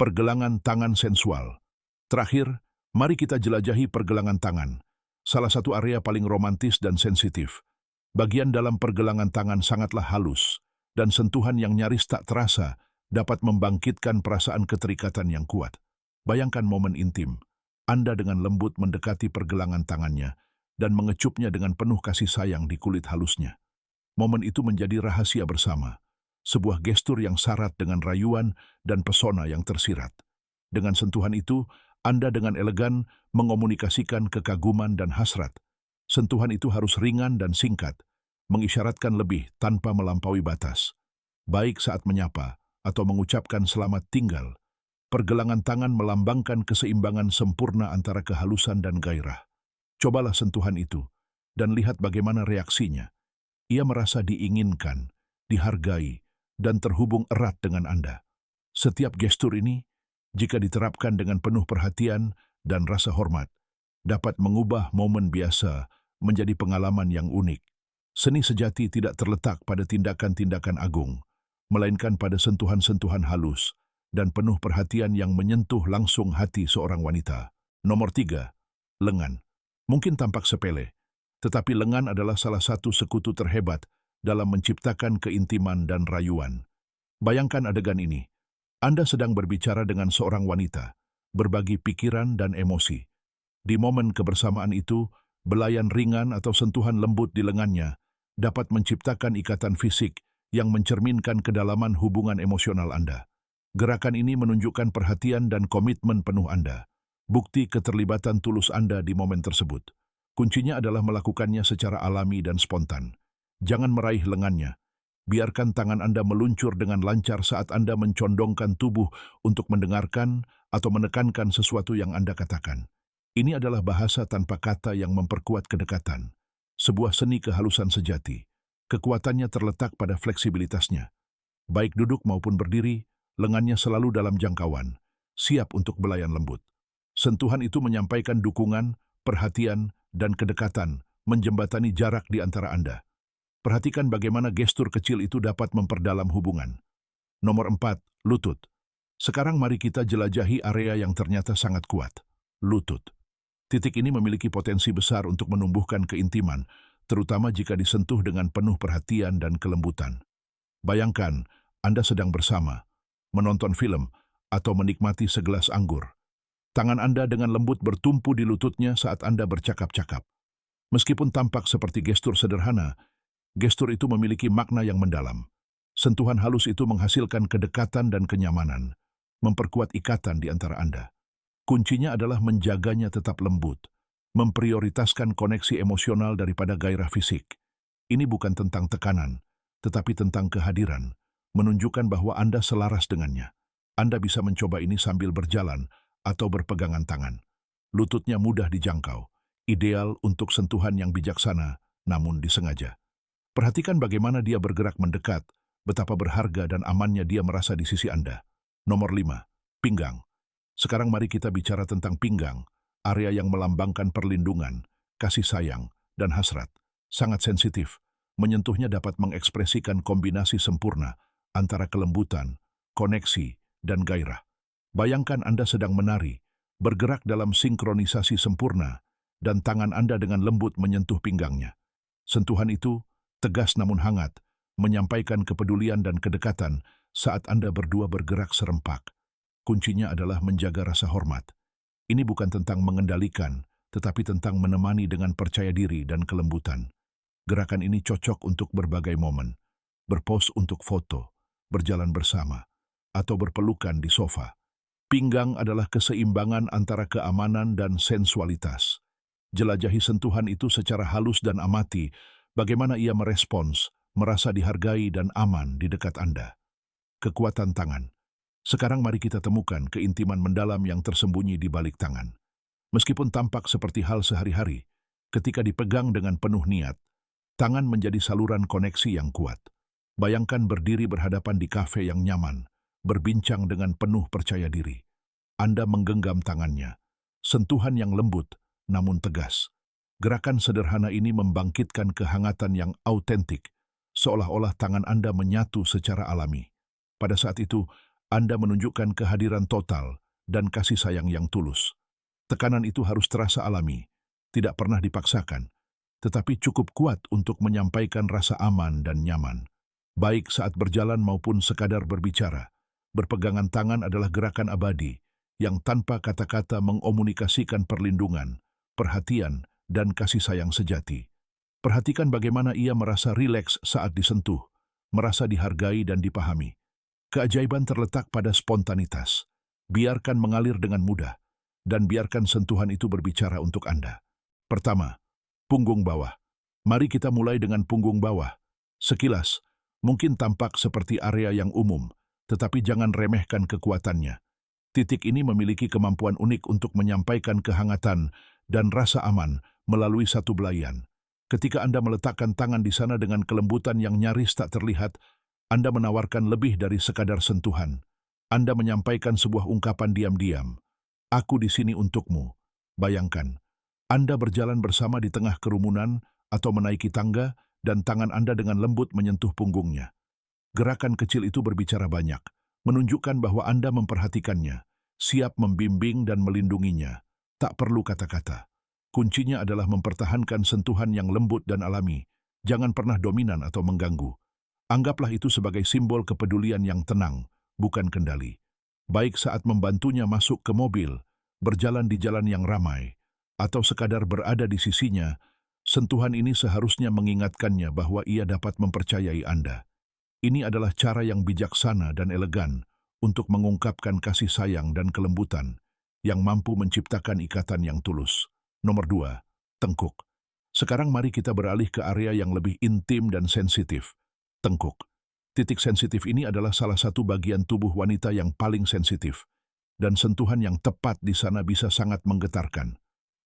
pergelangan tangan sensual. Terakhir, mari kita jelajahi pergelangan tangan, salah satu area paling romantis dan sensitif. Bagian dalam pergelangan tangan sangatlah halus, dan sentuhan yang nyaris tak terasa dapat membangkitkan perasaan keterikatan yang kuat. Bayangkan momen intim, Anda dengan lembut mendekati pergelangan tangannya dan mengecupnya dengan penuh kasih sayang di kulit halusnya. Momen itu menjadi rahasia bersama, sebuah gestur yang syarat dengan rayuan dan pesona yang tersirat. Dengan sentuhan itu, Anda dengan elegan mengomunikasikan kekaguman dan hasrat. Sentuhan itu harus ringan dan singkat, mengisyaratkan lebih tanpa melampaui batas. Baik saat menyapa atau mengucapkan selamat tinggal, pergelangan tangan melambangkan keseimbangan sempurna antara kehalusan dan gairah. Cobalah sentuhan itu, dan lihat bagaimana reaksinya. Ia merasa diinginkan, dihargai, dan terhubung erat dengan Anda. Setiap gestur ini, jika diterapkan dengan penuh perhatian dan rasa hormat, dapat mengubah momen biasa menjadi pengalaman yang unik. Seni sejati tidak terletak pada tindakan-tindakan agung, melainkan pada sentuhan-sentuhan halus dan penuh perhatian yang menyentuh langsung hati seorang wanita. Nomor 3, lengan. Mungkin tampak sepele, tetapi lengan adalah salah satu sekutu terhebat dalam menciptakan keintiman dan rayuan. Bayangkan adegan ini. Anda sedang berbicara dengan seorang wanita, berbagi pikiran dan emosi. Di momen kebersamaan itu, belayan ringan atau sentuhan lembut di lengannya dapat menciptakan ikatan fisik yang mencerminkan kedalaman hubungan emosional Anda. Gerakan ini menunjukkan perhatian dan komitmen penuh Anda, bukti keterlibatan tulus Anda di momen tersebut. Kuncinya adalah melakukannya secara alami dan spontan. Jangan meraih lengannya. Biarkan tangan Anda meluncur dengan lancar saat Anda mencondongkan tubuh untuk mendengarkan atau menekankan sesuatu yang Anda katakan. Ini adalah bahasa tanpa kata yang memperkuat kedekatan. Sebuah seni kehalusan sejati. Kekuatannya terletak pada fleksibilitasnya. Baik duduk maupun berdiri, lengannya selalu dalam jangkauan, siap untuk belayan lembut. Sentuhan itu menyampaikan dukungan, perhatian, dan kedekatan, menjembatani jarak di antara Anda. Perhatikan bagaimana gestur kecil itu dapat memperdalam hubungan. Nomor 4, lutut. Sekarang mari kita jelajahi area yang ternyata sangat kuat, lutut. Titik ini memiliki potensi besar untuk menumbuhkan keintiman, terutama jika disentuh dengan penuh perhatian dan kelembutan. Bayangkan, Anda sedang bersama, menonton film, atau menikmati segelas anggur. Tangan Anda dengan lembut bertumpu di lututnya saat Anda bercakap-cakap. Meskipun tampak seperti gestur sederhana, gestur itu memiliki makna yang mendalam. Sentuhan halus itu menghasilkan kedekatan dan kenyamanan, memperkuat ikatan di antara Anda. Kuncinya adalah menjaganya tetap lembut, memprioritaskan koneksi emosional daripada gairah fisik. Ini bukan tentang tekanan, tetapi tentang kehadiran, menunjukkan bahwa Anda selaras dengannya. Anda bisa mencoba ini sambil berjalan atau berpegangan tangan. Lututnya mudah dijangkau, ideal untuk sentuhan yang bijaksana, namun disengaja. Perhatikan bagaimana dia bergerak mendekat, betapa berharga dan amannya dia merasa di sisi Anda. Nomor 5, pinggang. Sekarang mari kita bicara tentang pinggang, area yang melambangkan perlindungan, kasih sayang, dan hasrat. Sangat sensitif, menyentuhnya dapat mengekspresikan kombinasi sempurna antara kelembutan, koneksi, dan gairah. Bayangkan Anda sedang menari, bergerak dalam sinkronisasi sempurna, dan tangan Anda dengan lembut menyentuh pinggangnya. Sentuhan itu, tegas namun hangat, menyampaikan kepedulian dan kedekatan saat Anda berdua bergerak serempak. Kuncinya adalah menjaga rasa hormat. Ini bukan tentang mengendalikan, tetapi tentang menemani dengan percaya diri dan kelembutan. Gerakan ini cocok untuk berbagai momen, berpose untuk foto, berjalan bersama, atau berpelukan di sofa. Pinggang adalah keseimbangan antara keamanan dan sensualitas. Jelajahi sentuhan itu secara halus dan amati bagaimana ia merespons, merasa dihargai dan aman di dekat Anda. Kekuatan tangan. Sekarang mari kita temukan keintiman mendalam yang tersembunyi di balik tangan. Meskipun tampak seperti hal sehari-hari, ketika dipegang dengan penuh niat, tangan menjadi saluran koneksi yang kuat. Bayangkan berdiri berhadapan di kafe yang nyaman, berbincang dengan penuh percaya diri. Anda menggenggam tangannya, sentuhan yang lembut namun tegas. Gerakan sederhana ini membangkitkan kehangatan yang autentik, seolah-olah tangan Anda menyatu secara alami. Pada saat itu, Anda menunjukkan kehadiran total dan kasih sayang yang tulus. Tekanan itu harus terasa alami, tidak pernah dipaksakan, tetapi cukup kuat untuk menyampaikan rasa aman dan nyaman. Baik saat berjalan maupun sekadar berbicara, berpegangan tangan adalah gerakan abadi yang tanpa kata-kata mengomunikasikan perlindungan, perhatian, dan kasih sayang sejati. Perhatikan bagaimana ia merasa rileks saat disentuh, merasa dihargai dan dipahami. Keajaiban terletak pada spontanitas. Biarkan mengalir dengan mudah, dan biarkan sentuhan itu berbicara untuk Anda. Pertama, punggung bawah. Mari kita mulai dengan punggung bawah. Sekilas, mungkin tampak seperti area yang umum, tetapi jangan remehkan kekuatannya. Titik ini memiliki kemampuan unik untuk menyampaikan kehangatan dan rasa aman melalui satu belayan. Ketika Anda meletakkan tangan di sana dengan kelembutan yang nyaris tak terlihat, Anda menawarkan lebih dari sekadar sentuhan. Anda menyampaikan sebuah ungkapan diam-diam. Aku di sini untukmu. Bayangkan, Anda berjalan bersama di tengah kerumunan atau menaiki tangga dan tangan Anda dengan lembut menyentuh punggungnya. Gerakan kecil itu berbicara banyak, menunjukkan bahwa Anda memperhatikannya, siap membimbing dan melindunginya. Tak perlu kata-kata. Kuncinya adalah mempertahankan sentuhan yang lembut dan alami. Jangan pernah dominan atau mengganggu. Anggaplah itu sebagai simbol kepedulian yang tenang, bukan kendali. Baik saat membantunya masuk ke mobil, berjalan di jalan yang ramai, atau sekadar berada di sisinya, sentuhan ini seharusnya mengingatkannya bahwa ia dapat mempercayai Anda. Ini adalah cara yang bijaksana dan elegan untuk mengungkapkan kasih sayang dan kelembutan yang mampu menciptakan ikatan yang tulus. Nomor 2, tengkuk. Sekarang mari kita beralih ke area yang lebih intim dan sensitif. Tengkuk. Titik sensitif ini adalah salah satu bagian tubuh wanita yang paling sensitif, dan sentuhan yang tepat di sana bisa sangat menggetarkan.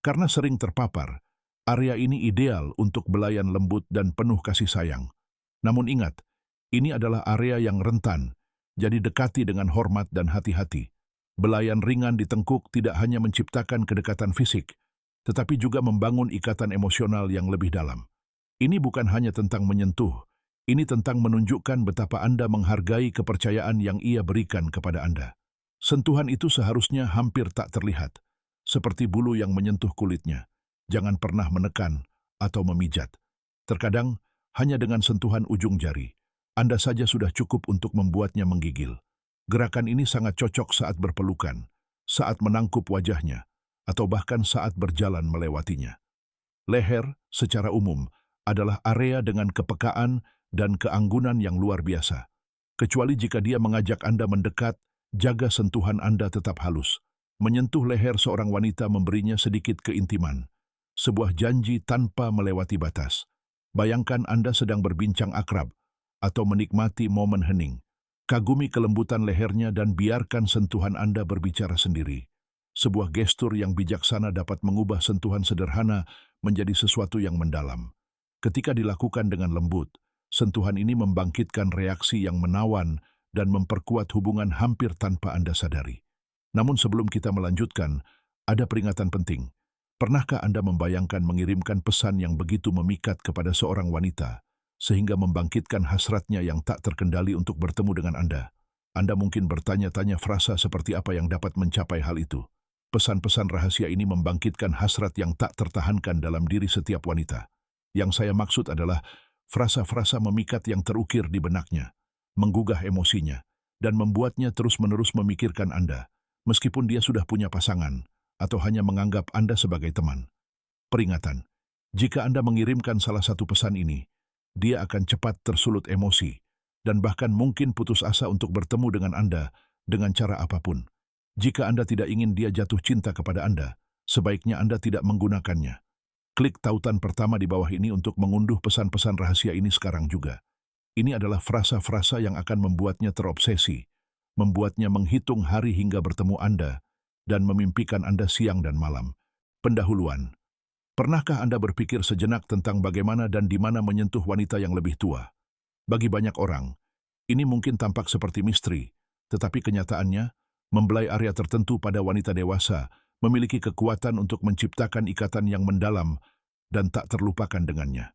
Karena sering terpapar, area ini ideal untuk belayan lembut dan penuh kasih sayang. Namun ingat, ini adalah area yang rentan, jadi dekati dengan hormat dan hati-hati. Belayan ringan di tengkuk tidak hanya menciptakan kedekatan fisik, tetapi juga membangun ikatan emosional yang lebih dalam. Ini bukan hanya tentang menyentuh, ini tentang menunjukkan betapa Anda menghargai kepercayaan yang ia berikan kepada Anda. Sentuhan itu seharusnya hampir tak terlihat, seperti bulu yang menyentuh kulitnya. Jangan pernah menekan atau memijat. Terkadang, hanya dengan sentuhan ujung jari, Anda saja sudah cukup untuk membuatnya menggigil. Gerakan ini sangat cocok saat berpelukan, saat menangkup wajahnya, atau bahkan saat berjalan melewatinya. Leher, secara umum, adalah area dengan kepekaan dan keanggunan yang luar biasa. Kecuali jika dia mengajak Anda mendekat, jaga sentuhan Anda tetap halus. Menyentuh leher seorang wanita memberinya sedikit keintiman, sebuah janji tanpa melewati batas. Bayangkan Anda sedang berbincang akrab atau menikmati momen hening. Kagumi kelembutan lehernya dan biarkan sentuhan Anda berbicara sendiri. Sebuah gestur yang bijaksana dapat mengubah sentuhan sederhana menjadi sesuatu yang mendalam. Ketika dilakukan dengan lembut, sentuhan ini membangkitkan reaksi yang menawan dan memperkuat hubungan hampir tanpa Anda sadari. Namun sebelum kita melanjutkan, ada peringatan penting. Pernahkah Anda membayangkan mengirimkan pesan yang begitu memikat kepada seorang wanita, sehingga membangkitkan hasratnya yang tak terkendali untuk bertemu dengan Anda? Anda mungkin bertanya-tanya frasa seperti apa yang dapat mencapai hal itu. Pesan-pesan rahasia ini membangkitkan hasrat yang tak tertahankan dalam diri setiap wanita. Yang saya maksud adalah frasa-frasa memikat yang terukir di benaknya, menggugah emosinya, dan membuatnya terus-menerus memikirkan Anda, meskipun dia sudah punya pasangan, atau hanya menganggap Anda sebagai teman. Peringatan, jika Anda mengirimkan salah satu pesan ini, dia akan cepat tersulut emosi, dan bahkan mungkin putus asa untuk bertemu dengan Anda dengan cara apapun. Jika Anda tidak ingin dia jatuh cinta kepada Anda, sebaiknya Anda tidak menggunakannya. Klik tautan pertama di bawah ini untuk mengunduh pesan-pesan rahasia ini sekarang juga. Ini adalah frasa-frasa yang akan membuatnya terobsesi, membuatnya menghitung hari hingga bertemu Anda, dan memimpikan Anda siang dan malam. Pendahuluan. Pernahkah Anda berpikir sejenak tentang bagaimana dan di mana menyentuh wanita yang lebih tua? Bagi banyak orang, ini mungkin tampak seperti misteri, tetapi kenyataannya, membelai area tertentu pada wanita dewasa memiliki kekuatan untuk menciptakan ikatan yang mendalam dan tak terlupakan dengannya.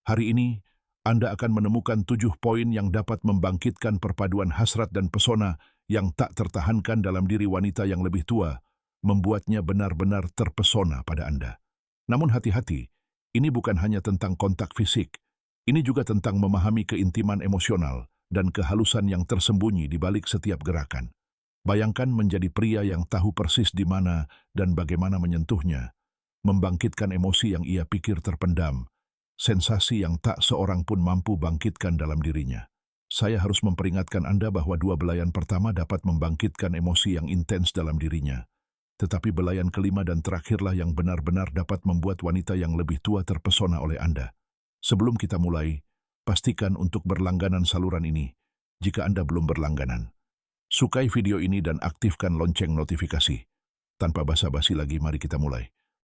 Hari ini, Anda akan menemukan 7 poin yang dapat membangkitkan perpaduan hasrat dan pesona yang tak tertahankan dalam diri wanita yang lebih tua membuatnya benar-benar terpesona pada Anda. Namun hati-hati, ini bukan hanya tentang kontak fisik, ini juga tentang memahami keintiman emosional dan kehalusan yang tersembunyi di balik setiap gerakan. Bayangkan menjadi pria yang tahu persis di mana dan bagaimana menyentuhnya, membangkitkan emosi yang ia pikir terpendam, sensasi yang tak seorang pun mampu bangkitkan dalam dirinya. Saya harus memperingatkan Anda bahwa dua belayan pertama dapat membangkitkan emosi yang intens dalam dirinya. Tetapi belayan kelima dan terakhirlah yang benar-benar dapat membuat wanita yang lebih tua terpesona oleh Anda. Sebelum kita mulai, pastikan untuk berlangganan saluran ini, jika Anda belum berlangganan. Sukai video ini dan aktifkan lonceng notifikasi. Tanpa basa-basi lagi, mari kita mulai.